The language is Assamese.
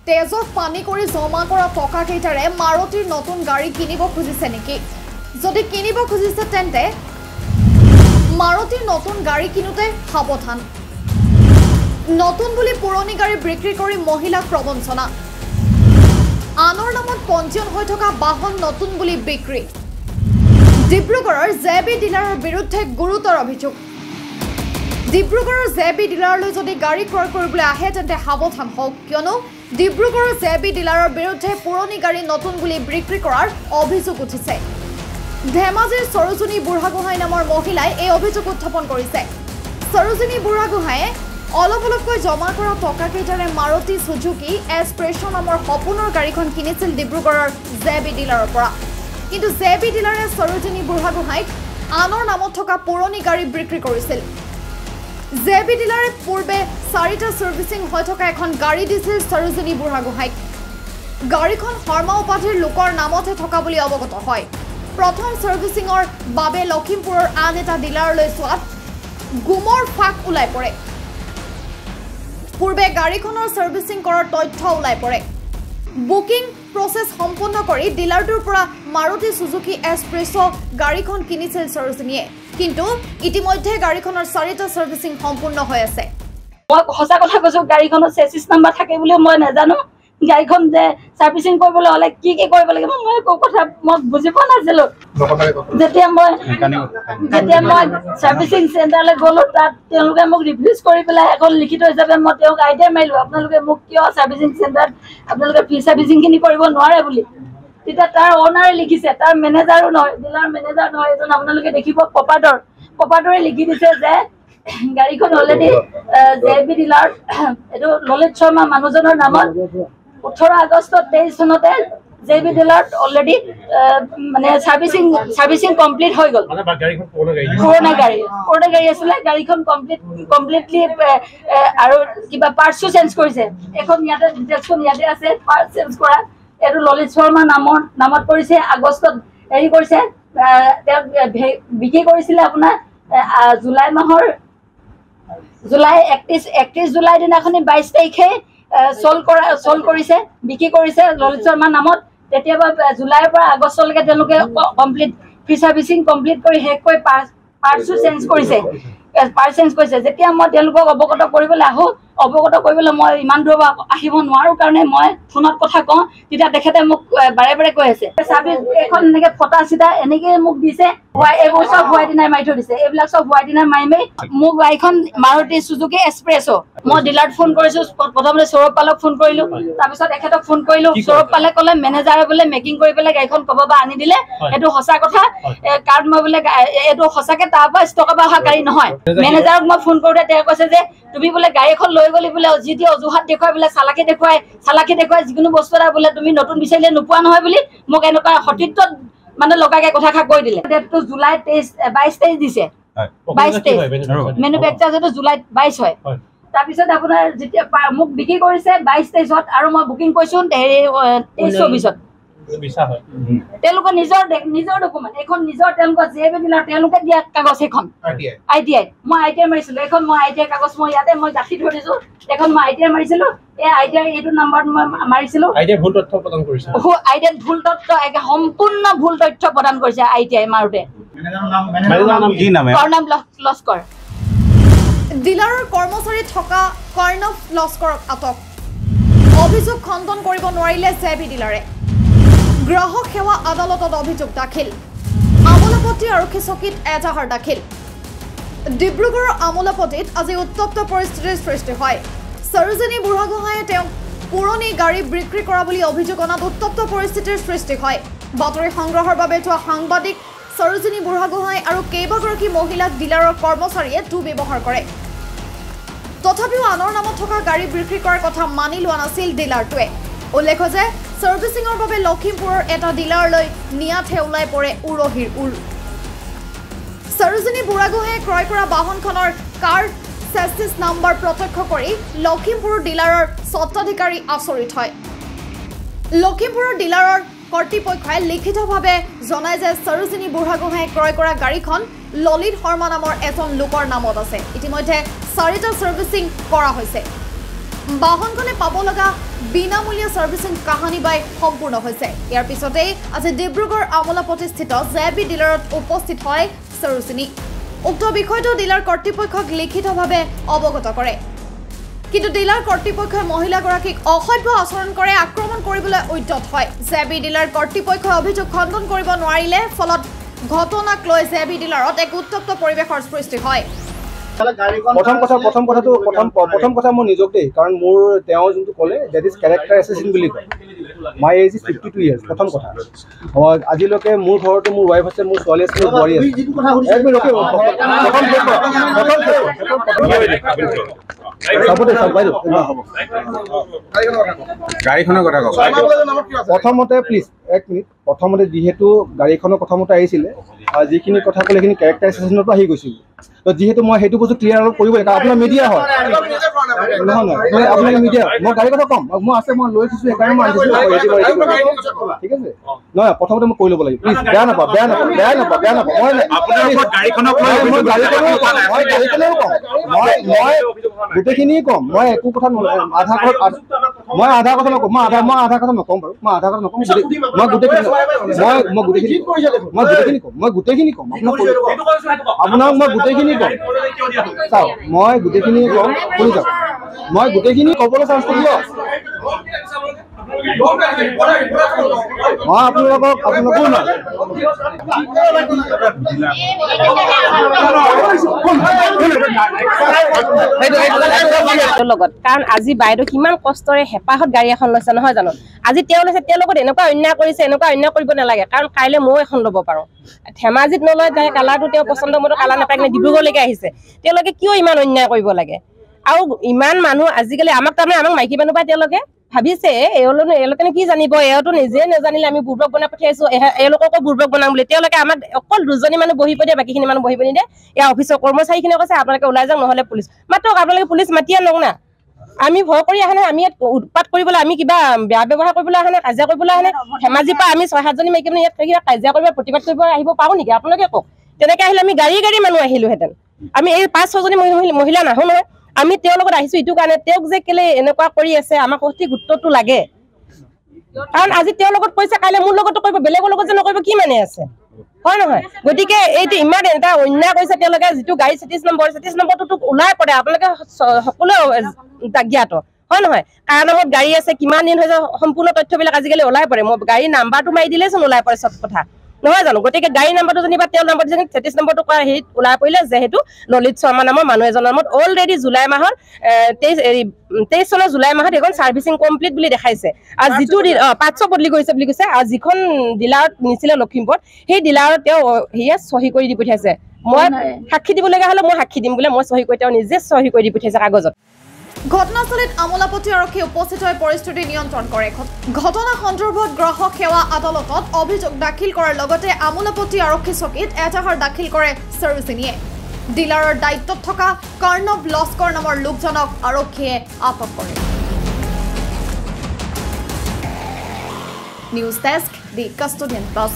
তেজত পানী কৰি জমা কৰা টকা কেইটাৰে মাৰুতিৰ নতুন গাড়ী কিনিব খুজিছে নেকি? যদি কিনিব খুজিছে তেন্তে মাৰুতিৰ নতুন গাড়ী কিনোতে সাৱধান। নতুন বুলি পুৰণি গাড়ী বিক্ৰী কৰি মহিলাক প্ৰবঞ্চনা। আনৰ নামত পঞ্জীয়ন হৈ থকা বাহন নতুন বুলি বিক্ৰী। ডিব্ৰুগড়ৰ জেবি ডিলাৰৰ বিৰুদ্ধে গুৰুতৰ অভিযোগ। ডিব্ৰুগড়ৰ জেবি ডিলাৰলৈ যদি গাড়ী ক্ৰয় কৰিবলৈ আহে তেন্তে সাৱধান হওক, কিয়নো ডিব্ৰুগড়ৰ জেবি ডিলাৰৰ বিৰুদ্ধে পুৰণি গাড়ী নতুন বুলি বিক্ৰী কৰাৰ অভিযোগ উঠিছে। ধেমাজিৰ সৰোজিনী বুঢ়াগোহাঁই নামৰ মহিলাই এই অভিযোগ উত্থাপন কৰিছে। সৰোজিনী বুঢ়াগোহাঁয়ে অলপকৈ জমা কৰা টকা কেইটাৰে মাৰুতি সুজুকি এক্সপ্ৰেছো নামৰ সপোনৰ গাড়ীখন কিনিছিল ডিব্ৰুগড়ৰ জেবি ডিলাৰৰ পৰা। কিন্তু জেবি ডিলাৰে সৰোজিনী বুঢ়াগোহাঁইক আনৰ নামত থকা পুৰণি গাড়ী বিক্ৰী কৰিছিল। জেবি ডিলাৰে পূৰ্বে 4টা সাৰ্ভিসিং হৈ থকা এখন গাড়ী দিছিল সৰোজিনী বুঢ়াগোহাঁইক। গাড়ীখন শৰ্মা উপাধিৰ লোকৰ নামতহে থকা বুলি অৱগত হয়। প্ৰথম সাৰ্ভিসিংৰ বাবে লখিমপুৰৰ আন এটা ডিলাৰলৈ যোৱাত গুমৰ ফাক ওলাই পৰে। পূৰ্বে গাড়ীখনৰ সাৰ্ভিসিং কৰাৰ তথ্য ওলাই পৰে। বুকিং প্ৰসেস সম্পূৰ্ণ কৰি ডিলাৰটোৰ পৰা মাৰুতি সুজুকি এক্সপ্ৰেছো গাড়ীখন কিনিছিল সৰোজিনীয়ে। কিন্তু ইতিমধ্যে গাড়ীখনৰ 4টা সাৰ্ভিসিং সম্পূৰ্ণ হৈ আছে। মই সঁচা কথা কৈছো, গাড়ীখনৰ চেচিছ নাম্বাৰ থাকে বুলি মই নাজানো। গাড়ীখন যে সাৰ্ভিসিং কৰিবলৈ হলে কি কৰিব লাগিব মই একো কথা মই বুজি পোৱা নাছিলো। যেতিয়া মই সাৰ্ভিসিং চেণ্টাৰলৈ গ'লো, তাত তেওঁলোকে মোক ৰিফিউজ কৰি পেলাই এখন লিখিত হিচাপে মই তেওঁক আইডিয়া মাৰিলো, আপোনালোকে মোক কিয় সাৰ্ভিসিং চেণ্টাৰত আপোনালোকে ফ্ৰী সাৰ্ভিসিংখিনি কৰিব নোৱাৰে বুলি। তেতিয়া তাৰ অনাৰে লিখিছে, তাৰ মেনেজাৰো নহয়, ডিলাৰ মেনেজাৰ নহয়, এজন আপোনালোকে দেখিব পপাৰ্টৰে লিখি দিছে যে গাড়ীখন অলৰেডি জেবি ডিলাৰ এইটো ললিত শৰ্মা মানুহজনৰ নামত 18 আগষ্ট 23 চনতে জেবি ডিলাৰ অলৰেডি মানে সাৰ্ভিসিং কমপ্লিট হৈ গ'ল। পুৰণা গাড়ী আছিলে, গাড়ীখন কমপ্লিটলি আৰু কিবা পাৰ্টছো চেঞ্জ কৰিছে। এখন ইয়াতে ডিটেইলছখন ইয়াতে আছে, পাৰ্ট চেঞ্জ কৰা। এইটো ললিত শৰ্মা নামত কৰিছে। আগষ্টত হেৰি কৰিছে, তেওঁ বিক্ৰী কৰিছিলে আপোনাৰ জুলাই মাহৰ 31 জুলাই দিনাখনি 22 তাৰিখে সোল কৰিছে, বিক্ৰী কৰিছে ললিত শৰ্মা নামত। তেতিয়া জুলাইৰ পৰা আগষ্টলৈকে তেওঁলোকে কমপ্লিট ফ্ৰী সাৰ্ভিসিং কমপ্লিট কৰি শেষ কৰি পাৰ্টছো চেঞ্জ কৰিছে। যেতিয়া মই তেওঁলোকক অৱগত কৰিবলৈ মই ইমান দূৰৰ পৰা আহিব নোৱাৰো কাৰণে মই ফোনত কথা কওঁ, তেতিয়া তেখেতে মোক বাৰে বাৰে কৈ আছে চাৰ্ভিস এখন এনেকে ফটা চিধা এনেকে মোক দিছে। এইবোৰ চব হোৱাইটিনাৰ মাৰি থৈ দিছে। এইবিলাক চব হোৱাইটিনাৰ মাৰি মোক গাড়ীখন মাৰুতি সুজুকি এক্সপ্ৰেছো। মই ডিলাৰত ফোন কৰিছো, প্ৰথমতে সৌৰভ পালক ফোন কৰিলো, তাৰপিছত এখেতক ফোন কৰিলো। সৌৰভ পালে ক'লে মেনেজাৰে বোলে মেকিং কৰি পেলাই গাড়ীখন ক'ৰবাৰ পৰা আনি দিলে। এইটো সঁচা কথা, কাৰণ মই বোলে এইটো সঁচাকে তাৰ পৰা ষ্টকৰ পৰা অহা গাড়ী নহয়। মেনেজাৰক মই ফোন কৰোঁতে তেওঁ কৈছে যে তুমি বোলে গাড়ী এখন লৈ গ'লি বোলে, যি দি অজুহাত দেখুৱাই বোলে চালাকি দেখুৱাই যিকোনো বস্তু এটা বোলে তুমি নতুন বিচাৰিলে নোপোৱা নহয় বুলি মোক এনেকুৱা সতীত্বত মানে লগাকে কথাষাৰ কৈ দিলে। ডেটটো জুলাই 22 তাৰিখ দিছে, 22 তাৰিখ মেনুফেকচাৰ যেটো জুলাই 22 হয়। তাৰপিছত আপোনাৰ যেতিয়া মোক বিক্ৰী কৰিছে 22 তাৰিখত আৰু মই বুকিং কৰিছো 23-24ত। তেওঁলোকৰ নিজৰ ডকুমেণ্ট, এইখন নিজৰ তেওঁলোকৰ জেবি ডিলাৰ তেওঁলোকে দিয়া কাগজ। সেইখন ITI মই ITI মাৰিছিলো। এখন মই ITI কাগজ মই ইয়াতে মই গাঁঠি ধৰি দিছো। এখন মই ITI মাৰিছিলো, এই ITI এইটো নাম্বাৰত মই মাৰিছিলো। ITI ভুল তথ্য প্ৰদান কৰিছে, ITI ভুল তথ্য সম্পূৰ্ণ ভুল তথ্য প্ৰদান কৰিছে ITI মাৰোতে। কৰ্ণৱ লস্কৰ ডিলাৰৰ কৰ্মচাৰী থকা কৰ্ণৱ লস্কৰক আটক। অভিযোগ খণ্ডন কৰিব নোৱাৰিলে জেবি ডিলাৰে। গ্ৰাহক সেৱা আদালতত অভিযোগ দাখিল। আমোলাপট্টি আৰক্ষী চকীত এজাহাৰ দাখিল। ডিব্ৰুগড়ৰ আমোলাপট্টিত আজি উত্তপ্ত পৰিস্থিতিৰ সৃষ্টি হয়। সৰোজিনী বুঢ়াগোহাঁয়ে তেওঁক পুৰণি গাড়ী বিক্ৰী কৰা বুলি অভিযোগ অনাত উত্তপ্ত পৰিস্থিতিৰ সৃষ্টি হয়। বাতৰি সংগ্ৰহৰ বাবে যোৱা সাংবাদিক সৰোজিনী বুঢ়াগোহাঁই আৰু কেইবাগৰাকী মহিলাক ডিলাৰৰ কৰ্মচাৰীয়ে ব্যৱহাৰ কৰে। তথাপিও আনৰ নামত থকা গাড়ী বিক্ৰী কৰাৰ কথা মানি লোৱা নাছিল ডিলাৰটোৱে। উল্লেখ্য যে সাৰ্ভিসিংৰ বাবে লখিমপুৰৰ এটা ডিলাৰলৈ নিয়াতহে ওলাই পৰে উৰহিৰ উৰ। সৰোজিনী বুঢ়াগোহাঁয়ে ক্ৰয় কৰা বাহনখনৰ কাৰ চেচিছ নাম্বাৰ প্ৰত্যক্ষ কৰি লখিমপুৰৰ ডিলাৰৰ স্বত্বাধিকাৰী আচৰিত হয়। লখিমপুৰৰ ডিলাৰৰ কৰ্তৃপক্ষই লিখিতভাৱে জনায় যে সৰোজিনী বুঢ়াগোহাঁয়ে ক্ৰয় কৰা গাড়ীখন ললিত শৰ্মা নামৰ এজন লোকৰ নামত আছে। ইতিমধ্যে 4টা সাৰ্ভিসিং কৰা হৈছে। বাহনখনে পাব লগা বিনামূলীয়া সাৰ্ভিসিং কাহানি বাই সম্পূৰ্ণ হৈছে ইয়াৰ পিছতে আজি ডিব্ৰুগড় আমোলাপতিস্থিত জেবি ডিলাৰত উপস্থিত হয় সৰোজিনী উক্ত বিষয়টো ডিলাৰ কৰ্তৃপক্ষক লিখিতভাৱে অৱগত কৰে কিন্তু ডিলাৰ কৰ্তৃপক্ষই মহিলাগৰাকীক অসভ্য আচৰণ কৰে আক্ৰমণ কৰিবলৈ উদ্যত হয় জেবি ডিলাৰ কৰ্তৃপক্ষই অভিযোগ খণ্ডন কৰিব নোৱাৰিলে ফলত ঘটনাক লৈ জেবি ডিলাৰত এক উত্তপ্ত পৰিৱেশৰ সৃষ্টি হয় প্ৰথম কথা মই নিজক দেই কাৰণ মোৰ তেওঁ যোনটো ক'লে ডেট ইজ কেৰেক্টাৰ এছেচিন বুলি কয় মাই এজ ইজ 52 ইয়াৰ্ছ প্ৰথম কথা আজিলৈকে মোৰ ঘৰতো মোৰ ৱাইফ আছে মোৰ ছোৱালী আছে বোৱাৰী আছে প্ৰথমতে প্লিজ এক মিনিট প্ৰথমতে যিহেতু গাড়ীখনৰ প্ৰথমতে আহিছিলে যিখিনি কথা ক'লে সেইখিনি কেৰেক্টাৰ এছেচিনতো আহি গৈছিল তো যেহেতু মই সেইটো বস্তু ক্লিয়াৰ অলপ কৰিব লাগে আপোনাৰ মিডিয়া হয় নহয় নহয় আপোনালোকে মিডিয়া মই গাড়ীৰ কথা ক'ম মই আছে মই লৈ থৈছোঁ সেইকাৰণে মই আনিছোঁ ঠিক আছে নহয় প্ৰথমতে মই কৈ ল'ব লাগিব প্লিজ বেয়া নাপাওঁ মই গোটেইখিনিয়ে ক'ম মই একো কথা মই আধা কথা নকওঁ মই আধা কথা নকওঁ বাৰু মই গোটেইখিনি ক'ম আপোনাক মই গোটেইখিনি ক'ম চাওক মই গোটেইখিনি ক'ম শুনি যাওক মই গোটেইখিনি ক'বলৈ চান্স দিম মই আপোনালোকক লগত কাৰণ আজি বাইদেউ কিমান কষ্টৰে হেঁপাহত গাড়ী এখন লৈছে নহয় জানো আজি তেওঁ লৈছে তেওঁৰ লগত এনেকুৱা অন্যায় কৰিছে এনেকুৱা অন্যায় কৰিব নালাগে কাৰণ কাইলৈ ময়ো এখন ল'ব পাৰোঁ ধেমাজিত নলয় তাই কালাৰটো তেওঁ পচন্দ মতো কালাৰ নাপাই কিনে ডিব্ৰুগড়লৈকে আহিছে তেওঁলোকে কিয় ইমান অন্যায় কৰিব লাগে আৰু ইমান মানুহ আজিকালি আমাক মাইকী মানুহ পাই তেওঁলোকে ভাবিছে এওঁলোকে কি জানিব এওঁতো নিজে নাজানিলে আমি বুৰ্বক বনাই পঠিয়াইছো এওঁলোককো বুৰ্বক বনাম বুলি তেওঁলোকে আমাক অকল দুজনী মানুহ বহিব দিয়ে বাকীখিনি মানুহ বহিব নিদিয়ে ইয়াৰ অফিচৰ কৰ্মচাৰীখিনিয়ে কৈছে আপোনালোকে ওলাই যাওক নহ'লে পুলিচ মাত্ৰ আপোনালোকে পুলিচ মাতি আনক না আমি ভয় কৰি অহা নাই আমি ইয়াত উৎপাত কৰিবলৈ আমি কিবা বেয়া ব্যৱহাৰ কৰিবলৈ অহা নাই কাজিয়া কৰিবলৈ অহা নাই ধেমাজিৰ পৰা আমি 6-7জনী মাইকী মানুহ ইয়াত কিবা কাজিয়া কৰিব প্ৰতিবাদ কৰিব আহিব পাৰোঁ নেকি আপোনালোকে কওক তেনেকৈ আহিলে আমি গাড়ী মানুহ আহিলোহেঁতেন আমি এই 5-6জনী মহিলা নাহোঁ নহয় আমি তেওঁৰ লগত আহিছোঁ এইটো কাৰণে তেওঁক যে কেলে এনেকুৱা কৰি আছে আমাক সঠিক উত্তৰটো লাগে কাৰণ আজি তেওঁৰ লগত কৈছে কাইলৈ মোৰ লগতো কৰিব বেলেগৰ লগত যে নকৰিব কি মানে আছে হয় নহয় গতিকে এইটো ইমান এটা অন্যায় কৰিছে তেওঁলোকে যিটো গাড়ী 37 নম্বৰটো ওলাই পৰে আপোনালোকে সকলোৱে জ্ঞাত হয় নহয় কাৰ নামত গাড়ী আছে কিমান দিন হৈছে সম্পূৰ্ণ তথ্যবিলাক আজিকালি ওলাই পৰে মই গাড়ীৰ নাম্বাৰটো মাৰি দিলেচোন ওলাই পৰে চব কথা নহয় জানো গতিকে গাড়ী নাম্বাৰটো যেনিবা তেওঁৰ নাম্বাৰটো যেন 33 নম্বৰটো কৰা হেৰিত ওলাই পৰিলে যিহেতু ললিত শৰ্মা নামৰ মানুহ এজনৰ নামত অলৰেডি জুলাই মাহৰ 23 চনৰ জুলাই মাহত এখন চাৰ্ভিচিং কমপ্লিট বুলি দেখাইছে আৰু যিটো 500 বদলি কৰিছে বুলি কৈছে আৰু যিখন ডিলাৰত নিছিলে লখিমপুৰত সেই ডিলাৰত তেওঁ হেৰিয়া চহী কৰি দি পঠিয়াইছে মই সাক্ষী দিবলগীয়া হ'লে মই সাক্ষী দিম বোলে মই চহী কৰি তেওঁ নিজে চহী কৰি দি পঠিয়াইছে কাগজত ঘটনাস্থলীত আমোলাপতি আৰক্ষী উপস্থিত হৈ পৰিস্থিতি নিয়ন্ত্ৰণ কৰে ঘটনা সন্দৰ্ভত গ্ৰাহক সেৱা আদালতত অভিযোগ দাখিল কৰাৰ লগতে আমোলাপতি আৰক্ষী চকীত এজাহাৰ দাখিল কৰে সৰোজিনীয়ে ডিলাৰৰ দায়িত্বত থকা কৰ্ণৱ লস্কৰ নামৰ লোকজনক আৰক্ষীয়ে আটক কৰে নিউজ ডেস্ক দি কাষ্টডিয়ান প্লাছ